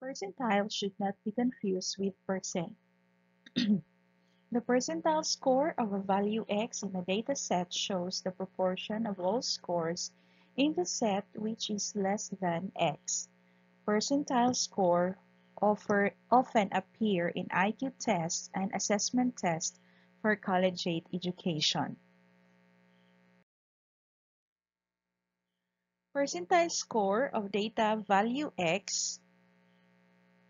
Percentile should not be confused with percent. The percentile score of a value x in a data set shows the proportion of all scores in the set which is less than x. Percentile score often appear in IQ tests and assessment tests for collegiate education. Percentile score of data value x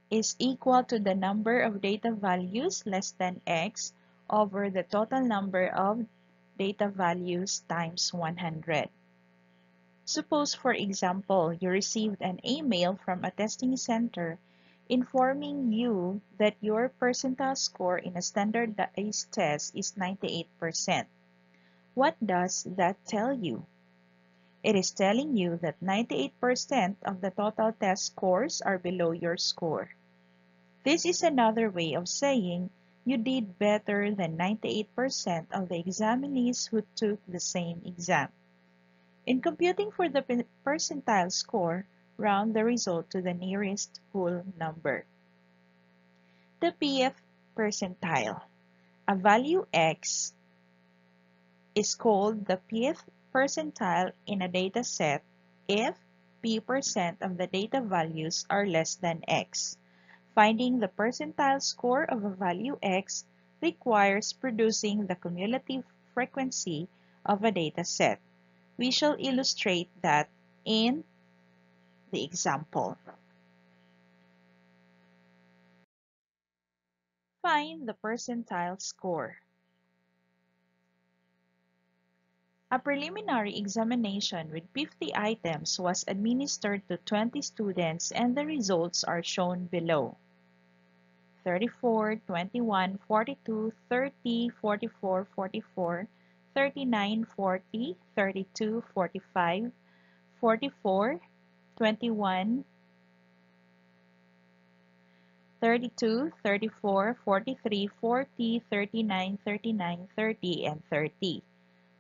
is equal to the number of data values less than x over the total number of data values times 100. Suppose, for example, you received an email from a testing center informing you that your percentile score in a standardized test is 98%. What does that tell you? It is telling you that 98% of the total test scores are below your score. This is another way of saying you did better than 98% of the examinees who took the same exam. In computing for the percentile score, round the result to the nearest whole number. The PF percentile. A value x is called the pth percentile in a data set if p% of the data values are less than x. Finding the percentile score of a value x requires producing the cumulative frequency of a data set. We shall illustrate that in the example. Find the percentile score. A preliminary examination with 50 items was administered to 20 students and the results are shown below. 34, 21, 42, 30, 44, 44, 39, 40, 32, 45, 44, 21, 32, 34, 43, 40, 39, 39, 30, and 30.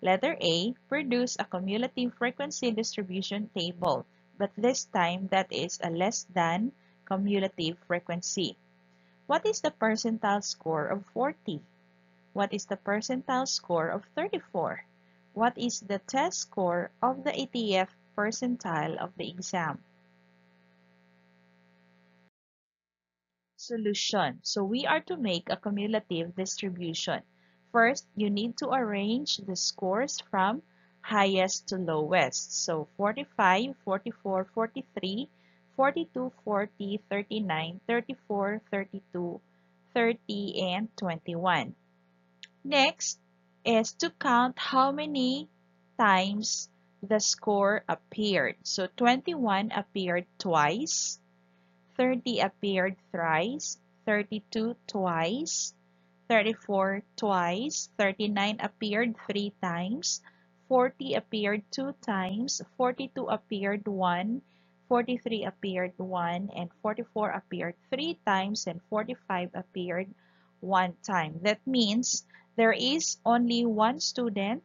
Letter A, produce a cumulative frequency distribution table, but this time that is a less than cumulative frequency. What is the percentile score of 40? What is the percentile score of 34? What is the test score of the ATF percentile of the exam? Solution. So we are to make a cumulative distribution. First, you need to arrange the scores from highest to lowest. So 45, 44, 43, 42, 40, 39, 34, 32, 30, and 21. Next is to count how many times the score appeared. So 21 appeared twice, 30 appeared thrice, 32 twice, 34 twice, 39 appeared 3 times, 40 appeared 2 times, 42 appeared 1, 43 appeared 1, and 44 appeared 3 times, and 45 appeared 1 time. That means there is only one student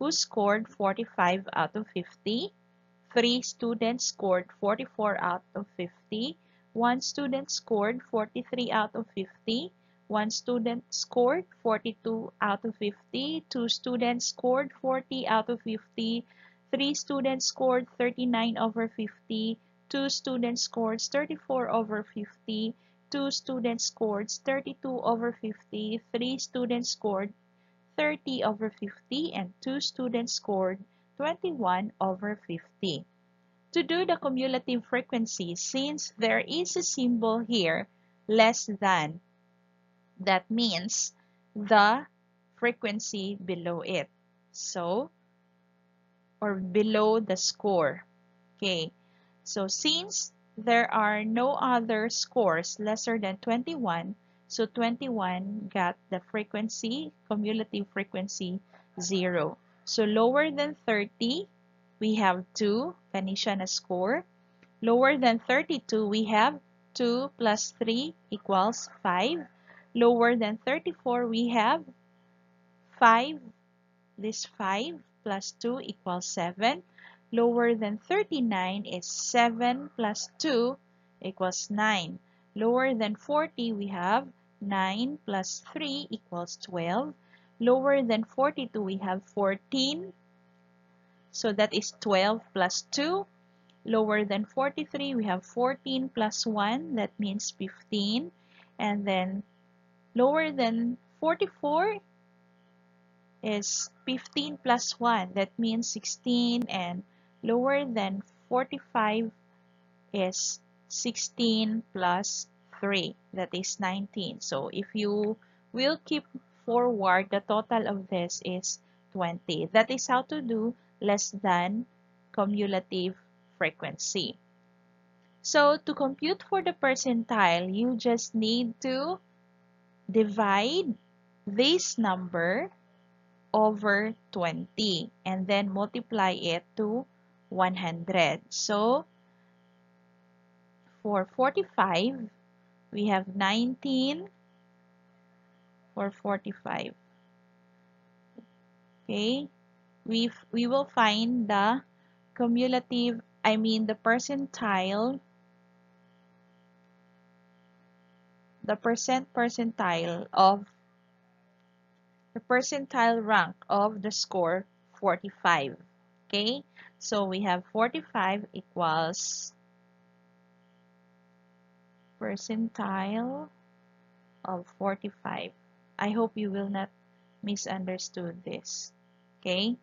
who scored 45 out of 50. 3 students scored 44 out of 50. 1 student scored 43 out of 50. 1 student scored 42 out of 50. 2 students scored 40 out of 50. 3 students scored 39 over 50. 2 students scored 34 over 50. 2 students scored 32 over 50. 3 students scored 30 over 50, and 2 students scored 21 over 50. To do the cumulative frequency, since there is a symbol here, less than, that means the frequency below it. So, or below the score. Okay, so since there are no other scores lesser than 21, so 21 got the frequency, cumulative frequency, 0. So lower than 30, we have 2, kanisya na score. Lower than 32, we have 2 plus 3 equals 5. Lower than 34, we have 5. This 5 plus 2 equals 7. Lower than 39 is 7 plus 2 equals 9. Lower than 40, we have 9 plus 3 equals 12. Lower than 42, we have 14. So that is 12 plus 2. Lower than 43, we have 14 plus 1. That means 15. And then lower than 44 is 15 plus 1. That means 16. And lower than 45 is 16 plus 3. That is 19. So if you will keep forward, the total of this is 20. That is how to do less than cumulative frequency. So to compute for the percentile, you just need to divide this number over 20 and then multiply it to 100. So for 45, we have 19 for 45. Okay, we will find the cumulative, the percentile, the percentile rank of the score 45. Okay, so we have 45 equals percentile of 45. I hope you will not misunderstood this. Okay,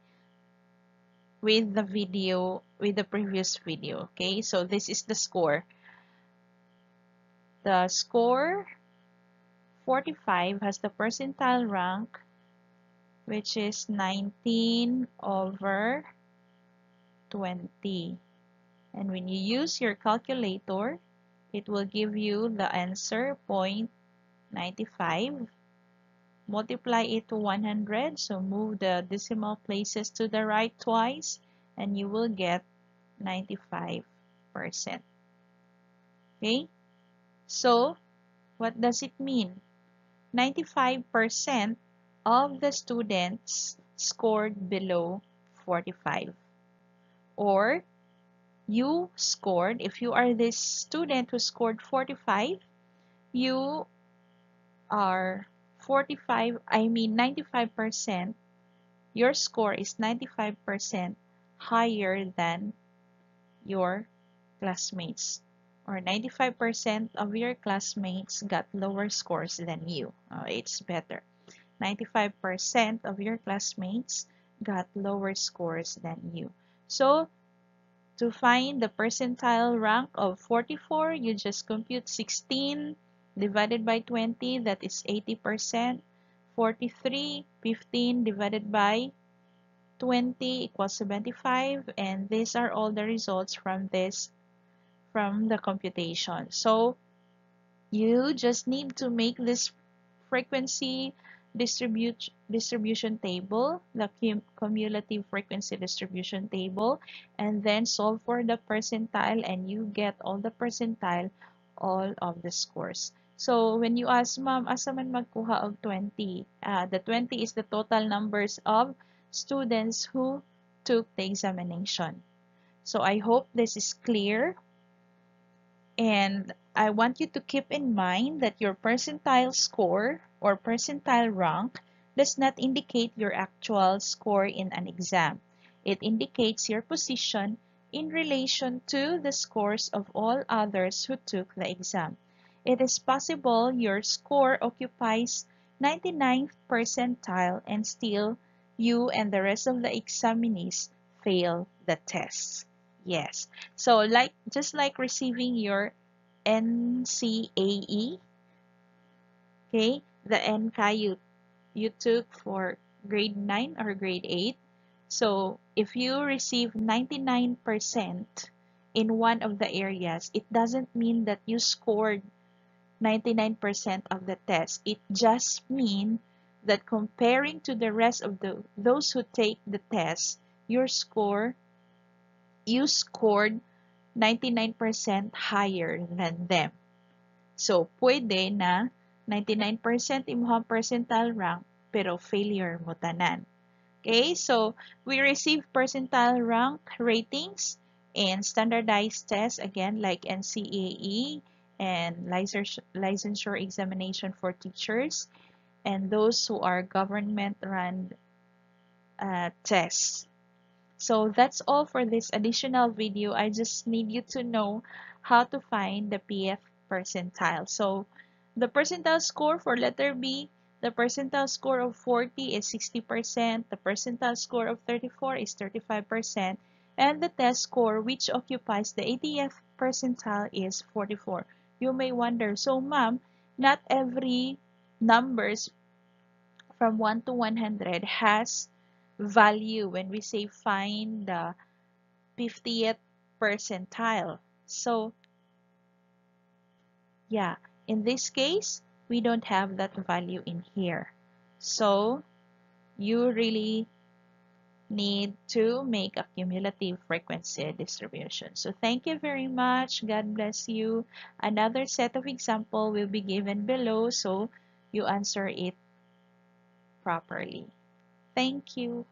with the previous video. Okay, so this is the score. The score 45 has the percentile rank, which is 19 over 20. And when you use your calculator, it will give you the answer 0.95. Multiply it to 100, so move the decimal places to the right twice, and you will get 95%. Okay? So, what does it mean? 95% of the students scored below 45. Or, you scored, if you are this student who scored 45, you are 95%, your score is 95% higher than your classmates. Or 95% of your classmates got lower scores than you. It's better. 95% of your classmates got lower scores than you. So, to find the percentile rank of 44, you just compute 16 divided by 20, that is 80%. 43, 15 divided by 20 equals 75, and these are all the results from the computation. So you just need to make this frequency distribution table, the cumulative frequency distribution table, and then solve for the percentile, and you get all the percentile, all of the scores. So when you ask, ma'am, asa man magkuha og 20? The 20 is the total numbers of students who took the examination. So I hope this is clear. And I want you to keep in mind that your percentile score or percentile rank does not indicate your actual score in an exam. It indicates your position in relation to the scores of all others who took the exam. It is possible your score occupies 99th percentile and still you and the rest of the examinees fail the test. Yes. So just like receiving your NCAE, okay, the NCA you took for grade 9 or grade 8. So if you receive 99% in one of the areas, it doesn't mean that you scored 99% of the test. It just means that comparing to the rest of those who take the test, you scored 99% higher than them. So, pwede na 99% imong percentile rank, pero failure mo tanan. Okay, so we receive percentile rank ratings And standardized tests, again, like NCAE and licensure examination for teachers, and those who are government-run tests. So that's all for this additional video. I just need you to know how to find the PF percentile. So the percentile score for letter B, the percentile score of 40 is 60%, the percentile score of 34 is 35%, and the test score which occupies the 80th percentile is 44. You may wonder, so ma'am, not every numbers from 1 to 100 has value when we say find the 50th percentile. So yeah, in this case, we don't have that value in here. So you really need to make a cumulative frequency distribution. So thank you very much. God bless you. Another set of example will be given below, so you answer it properly. Thank you.